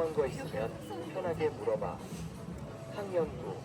궁금한 거 있으면 편하게 물어봐. 학년도.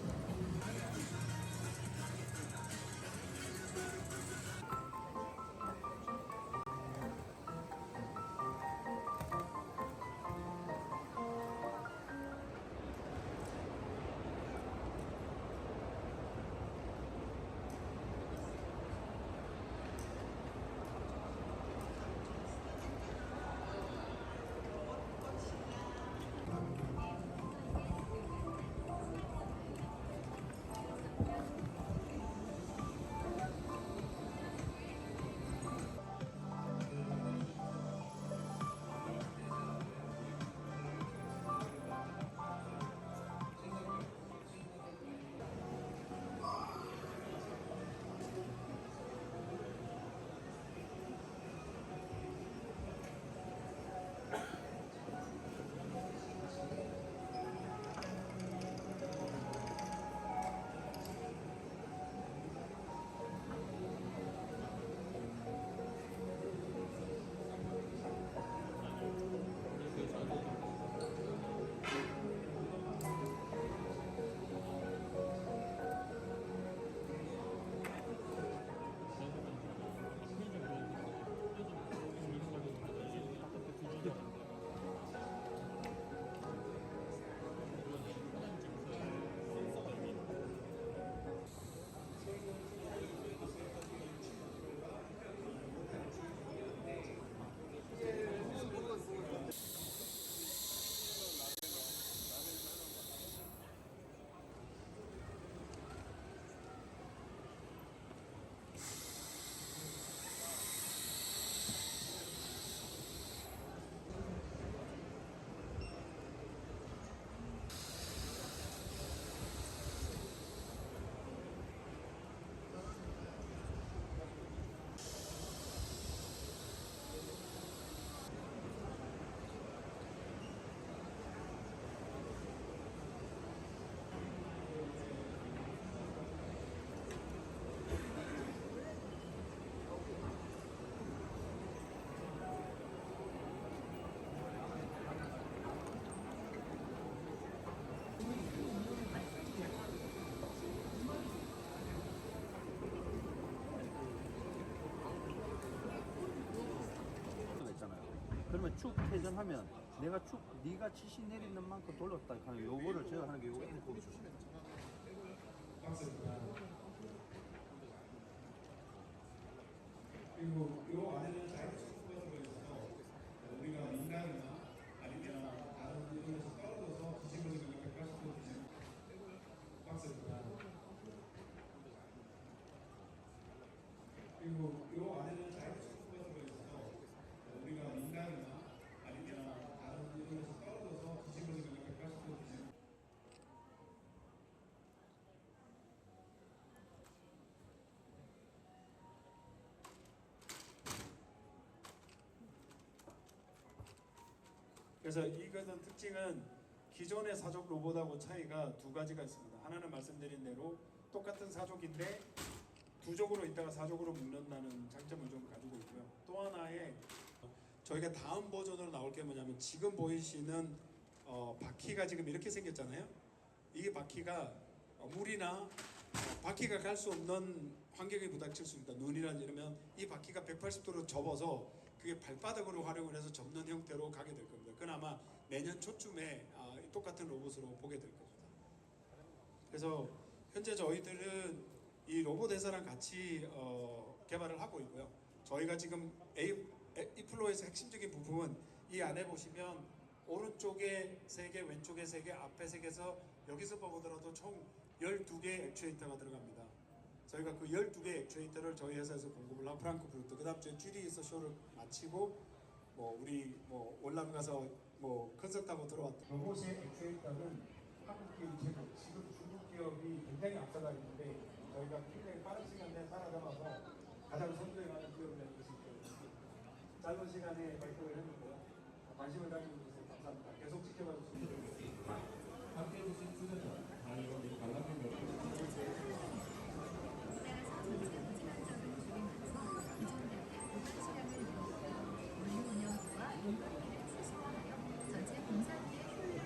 그러면 쭉 회전하면 내가 쭉 네가 지시 내리는 만큼 돌렸다 하는 요거를 제가 하는 게 요거 보기 좋습니다. 그리고 요 안에는 자이로스코프가 들어있어서 우리가 인간이나 아니면 다른 이론에서 떨어져서 지식을 지금 180도 뒤집는 박스입니다. 그리고 요 안에는 자이로스코프가 들어있어서 우리가 인간이나 아니면 다른 이론에서 떨어져서 지식을 지금 180도 뒤집는 그래서 이것은 특징은 기존의 사족 로봇하고 차이가 두 가지가 있습니다. 하나는 말씀드린 대로 똑같은 사족인데 두 족으로 있다가 사족으로 묶는다는 장점을 좀 가지고 있고요. 또 하나의 저희가 다음 버전으로 나올 게 뭐냐면 지금 보이시는 바퀴가 지금 이렇게 생겼잖아요. 이게 바퀴가 물이나 바퀴가 갈 수 없는 환경에 부닥칠 수 있다. 눈이라든지 이러면 이 바퀴가 180도로 접어서 그게 발바닥으로 활용을 해서 접는 형태로 가게 될 겁니다. 그나마 내년 초쯤에 똑같은 로봇으로 보게 될 겁니다. 그래서 현재 저희들은 이 로봇 회사랑 같이 개발을 하고 있고요. 저희가 지금 이플로에서 핵심적인 부분은 이 안에 보시면 오른쪽에 3개, 왼쪽에 3개, 앞에 3개에서 여기서 보더라도 총 12개의 액추에이터가 들어갑니다. 저희가 그 12개의 액추에이터를 저희 회사에서 공급을 하고 프랑크푸르트, 그 다음 주에 GD에서 쇼를 마치고 우리 월남 가서 컨설트하고 들어왔다. 로봇의 액추에이터는 한국 기업이 최고, 지금 중국 기업이 굉장히 앞서가 있는데 저희가 굉장히 빠른 시간 내에 따라잡아서 가장 선두에 가는 기업을 낼 것이 있거든요. 짧은 시간에 발표를 했는데요. 관심을 가지고 주셔서 감사합니다. 계속 지켜봐 주시면 함께 해주신 수제자 다이어리 관람객 여러분 운영 운영과 인건비를 최소화하여 전체 공사비의 효율을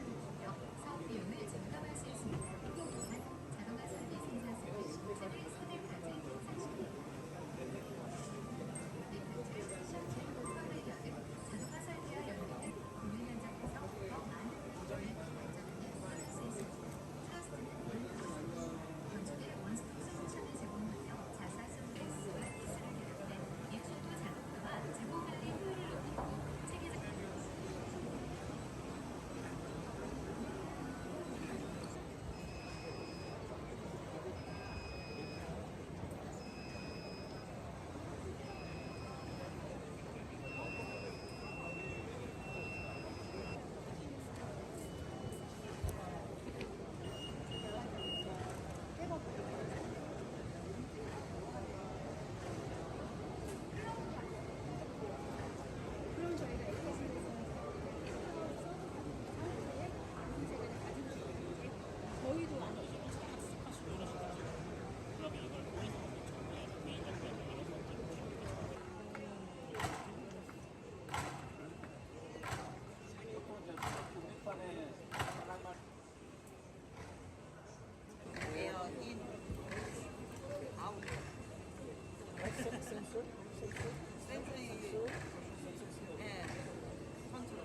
센서리 예 컨트롤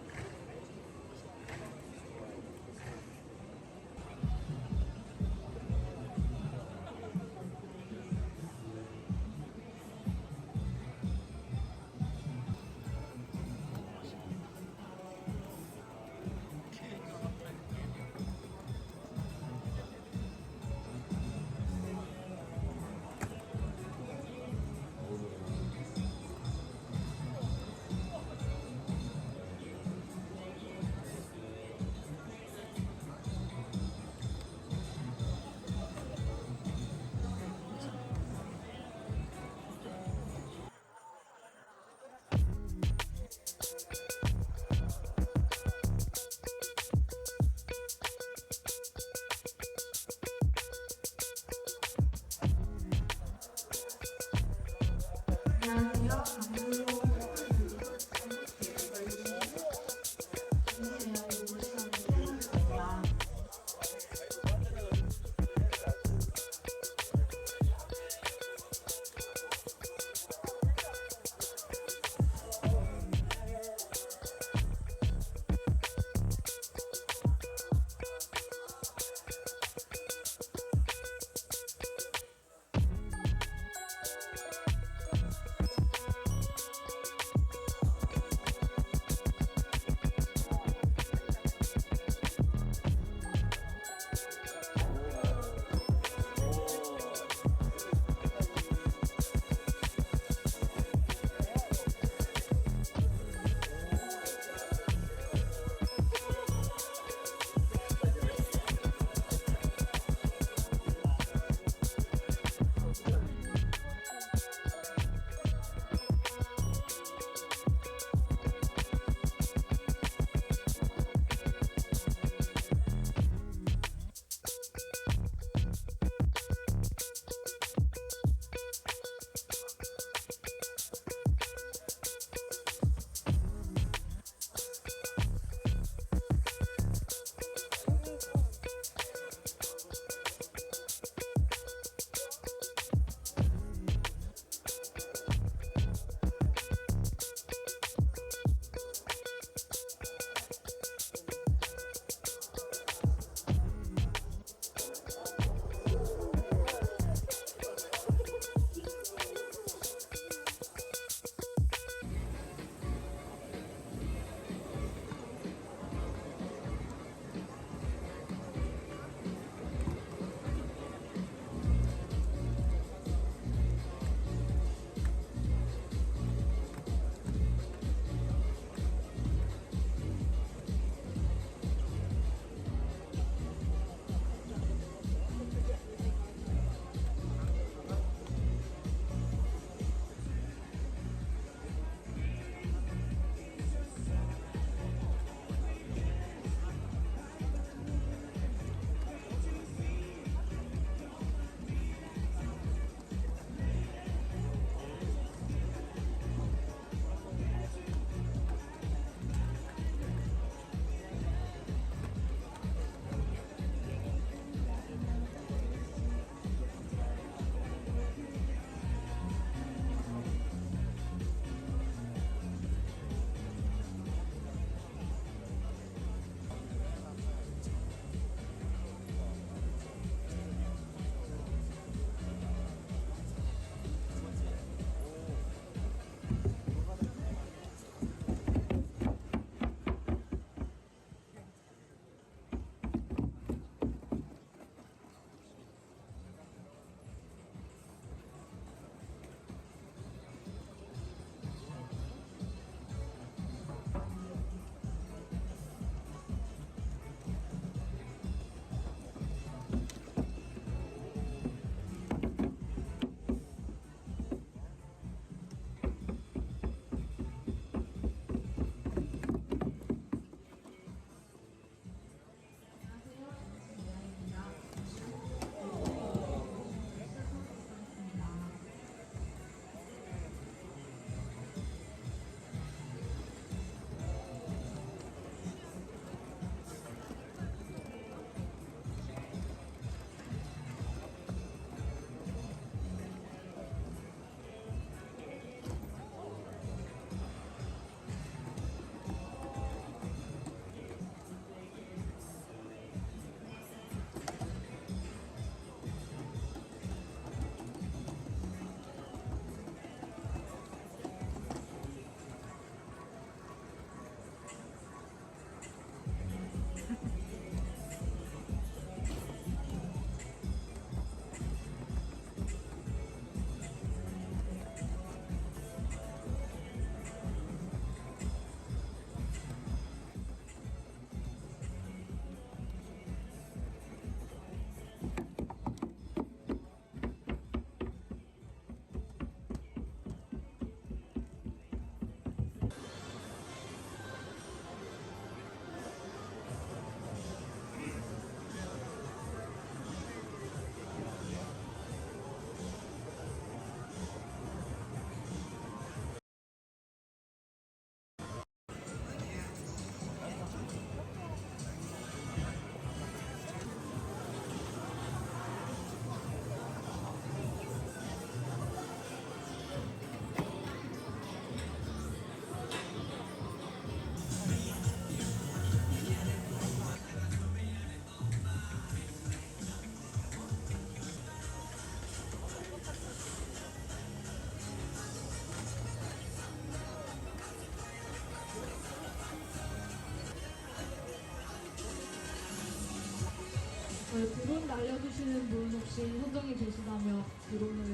알려주시는 분 혹시 선정이 되시다면 드론을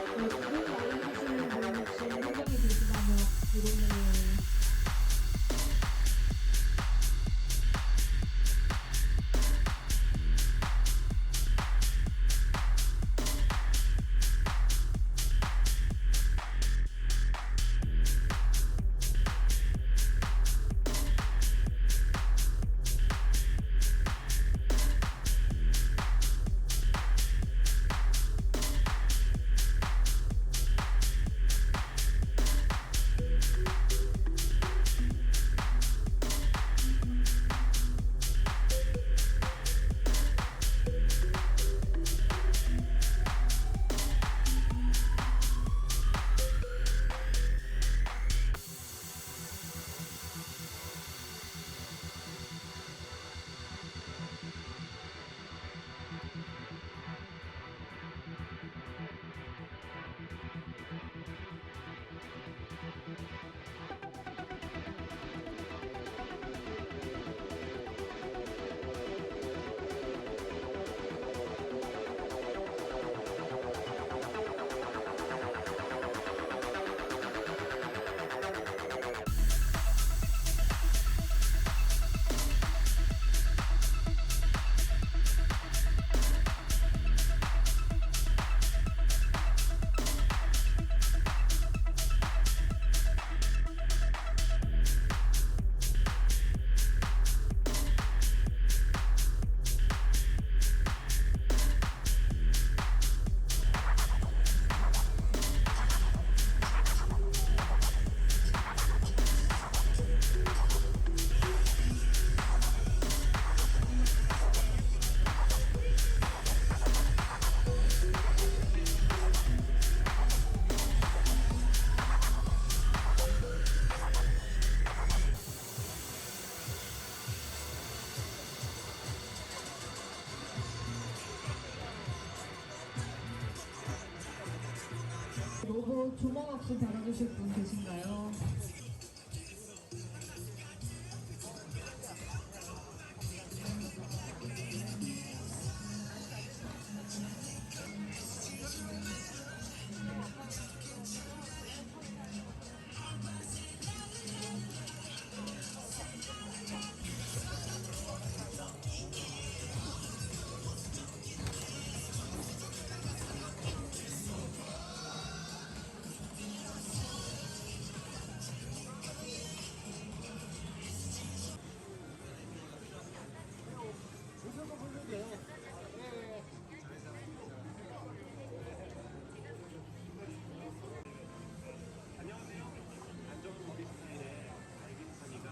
드론을 알려주시는 분 혹시 선정이 되시다면 드론을 로봇 조명학습 달아주실 분 계신가요?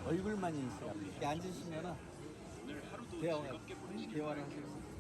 얼굴만 인식합니다. 이렇게 앉으시면은 대화를 하실 수 있어요.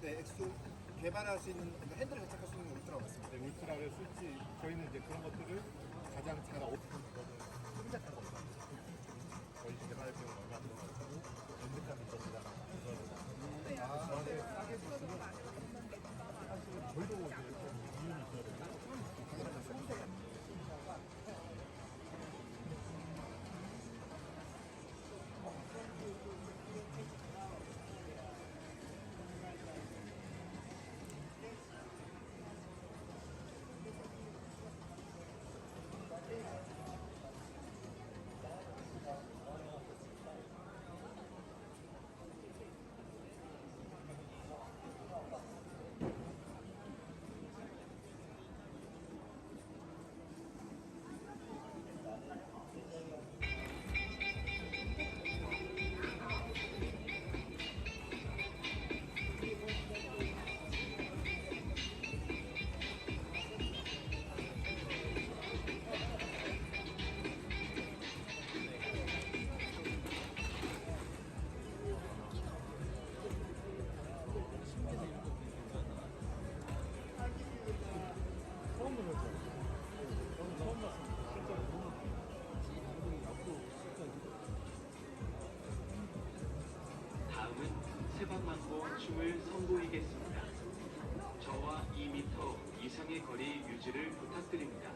네, 엑소 개발할 수 있는 핸들을 장착할 수 있는 울트라가 맞습니다. 네, 울트라를 쓸지 저희는 이제 그런 것들을 가장 잘 생각한 겁니다. 저희 개발할 경우 얼마 들어가고 언제까지 저희가 네. 다음은 세번만보 춤을 선보이겠습니다. 저와 2m 이상의 거리 유지를 부탁드립니다.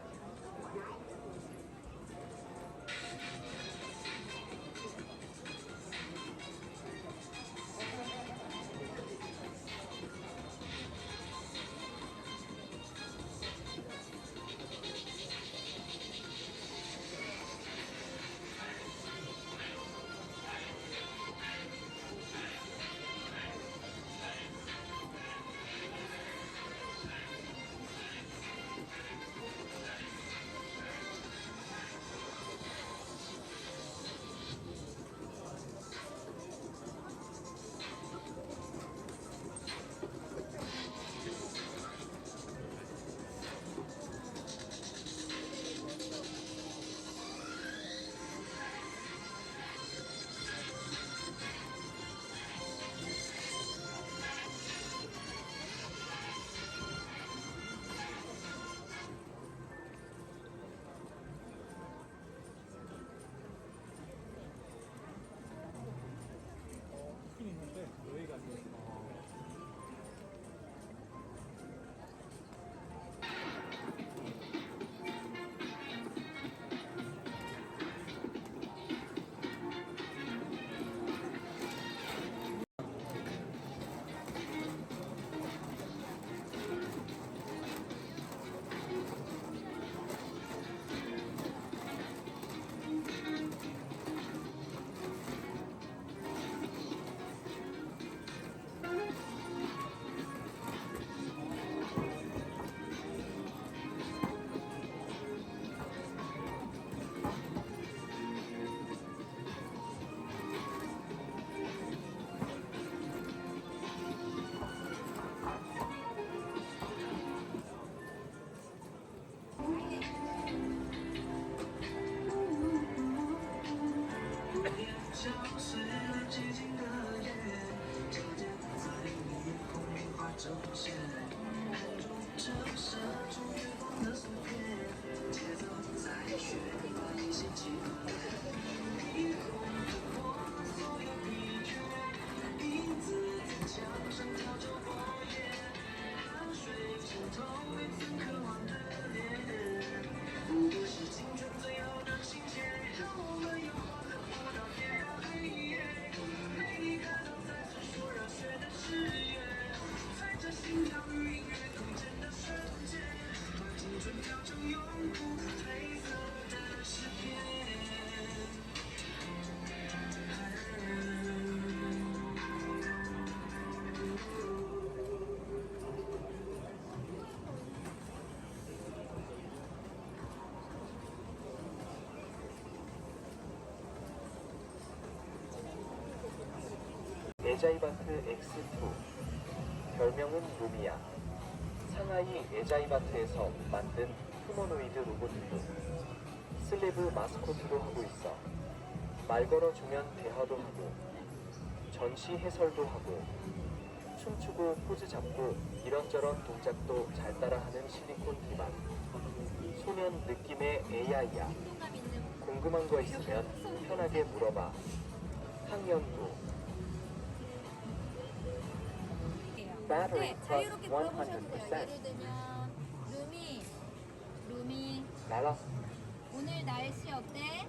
에자이바트 X2, 별명은 루미야. 상하이 에자이바트에서 만든 휴머노이드 로봇으로 슬래브 마스코트도 하고 있어. 말 걸어주면 대화도 하고 전시 해설도 하고 춤추고 포즈 잡고 이런저런 동작도 잘 따라하는 실리콘 기반 소년 느낌의 AI야. 궁금한 거 있으면 편하게 물어봐. 학년부 Battery 네, plus 자유롭게 물어보셔도 돼요. 100%. 예를 들면 루미 날아. 오늘 날씨 어때?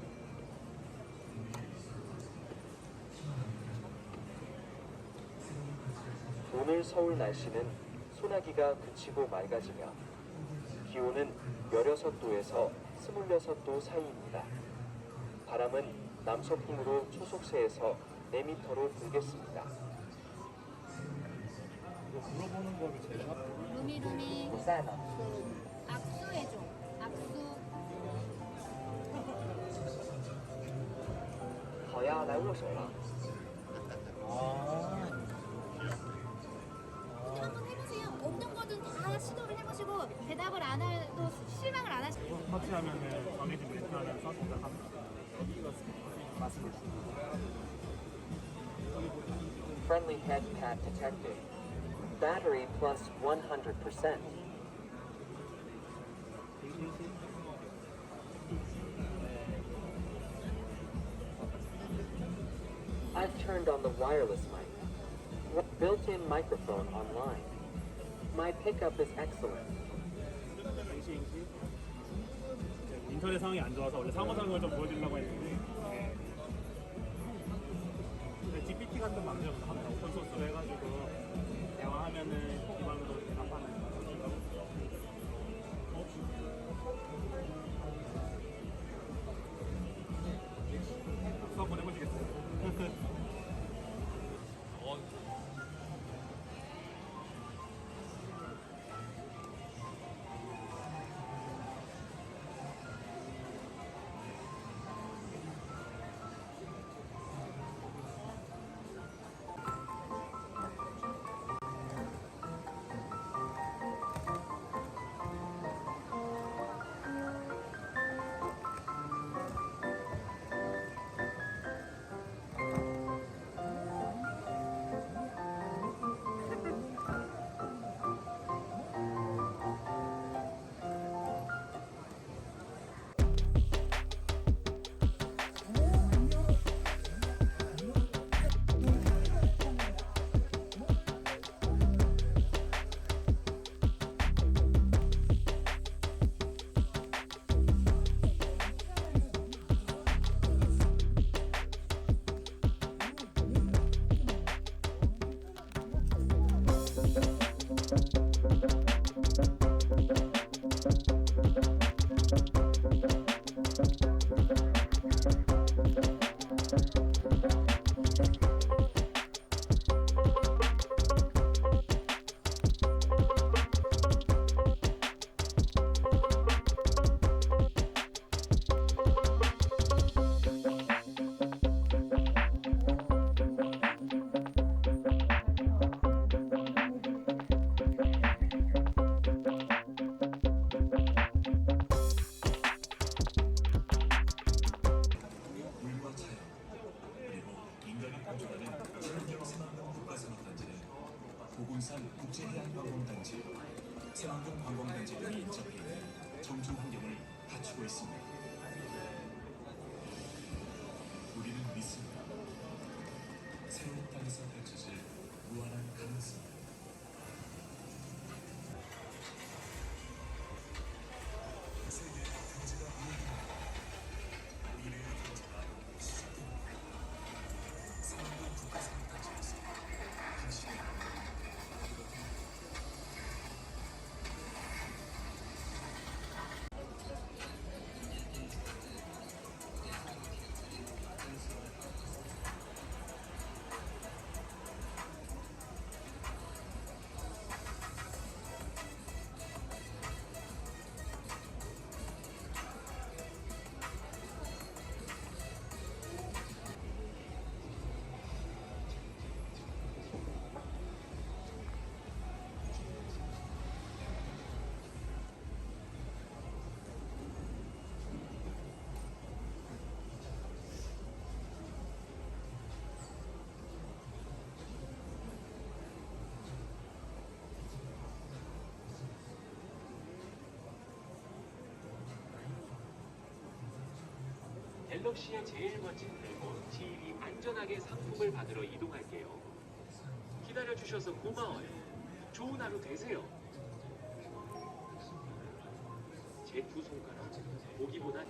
오늘 서울 날씨는 소나기가 그치고 맑아지며 기온은 16도에서 26도 사이입니다. 바람은 남서풍으로 초속세에서 4m로 불겠습니다. 이거 물어보는 거를 제가 루미 사나. 악수해줘. 악수. 好呀，来握手了。 한번 해보세요. 없는 거든 다 시도를 해보시고 대답을 안 해도 실망을 안 하시고. 터치하면은 정해진 멘트 하면서 시작합니다. 이거 말씀해 주시면 Friendly head pat detected. Battery plus 100%. I've turned on the wireless mic. Built-in microphone online. My pickup is excellent. 인터넷 상황이 안 좋아서 원래 상호 상황을 좀 보여주려고 했는데 근데 GPT 같은 방식으로 한번 오픈소스로 해가지고 대화하면은 기반으로 대답하는 방식으로 수업 보내보시겠어요? 보군산 국제해양관광단지, 새만금 관광단지들이 인접해 정중 환경을 갖추고 있습니다. 우리는 믿습니다. 새로운 땅에서 펼쳐질 무한한 가능성. 세계의 경제가 무한합니다. 미래의 경제가 시작됩니다. 새만금 국가산업단지에서 한 시간 갤럭시의 제일 멋진 들고 지인이 안전하게 상품을 받으러 이동할게요. 기다려주셔서 고마워요. 좋은 하루 되세요. 제 두 손가락 보기보단